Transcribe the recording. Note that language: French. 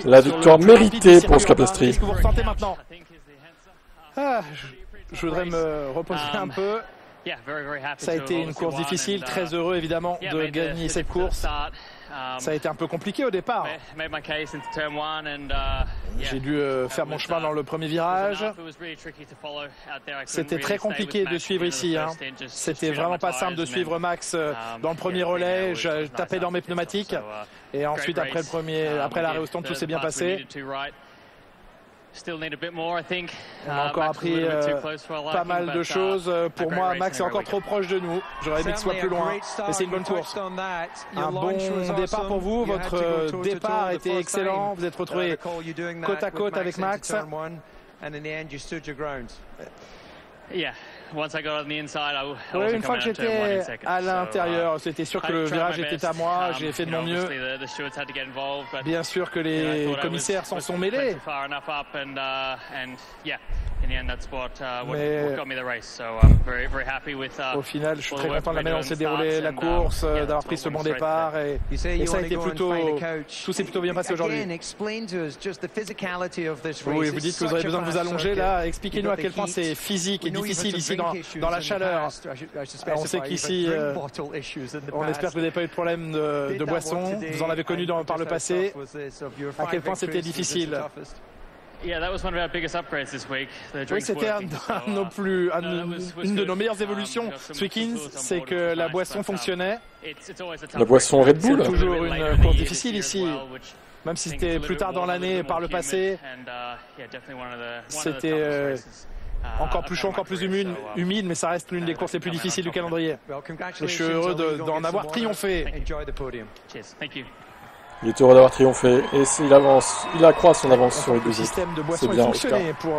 La victoire méritée pour Scapestri. Qu'est-ce que vous ressentez maintenant? Je voudrais me reposer un peu. Ça a été une course difficile, très heureux évidemment de gagner cette course. Ça a été un peu compliqué au départ. J'ai dû faire mon chemin dans le premier virage. C'était très compliqué de suivre ici. C'était vraiment pas simple de suivre Max dans le premier relais. Je tapais dans mes pneumatiques. Et ensuite, après l'arrêt au stand, tout s'est bien passé. On a encore appris pas mal de choses. Pour moi, Max est encore trop proche de nous. J'aurais aimé qu'il soit plus loin. Mais c'est une bonne course. Un bon départ pour vous. Votre départ était excellent. Vous êtes retrouvés côte à côte avec Max. Oui, une fois que j'étais à l'intérieur, c'était sûr que le virage était à moi. J'ai fait de mon mieux. Bien sûr que les commissaires s'en sont mêlés. Mais au final, je suis très content de la manière dont s'est déroulée la course, d'avoir pris ce bon départ. Et ça a été tout s'est plutôt bien passé aujourd'hui. Oui, vous dites que vous aurez besoin de vous allonger là. Expliquez-nous à quel point c'est physique et difficile ici dans la chaleur. On sait qu'ici, on espère que vous n'avez pas eu de problème de boisson. Vous en avez connu par le passé. À quel point c'était difficile. Oui, c'était une de nos meilleures évolutions ce week-end, c'est que la boisson fonctionnait. La boisson Red Bull. C'est toujours une course difficile ici, même si c'était plus tard dans l'année par le passé. C'était encore plus chaud, encore plus humide, mais ça reste l'une des courses les plus difficiles du calendrier. Et je suis heureux d'en avoir triomphé. Il est heureux d'avoir triomphé et il accroît son avance sur les deux autres. Le système de boisson C'est bien, fonctionné pour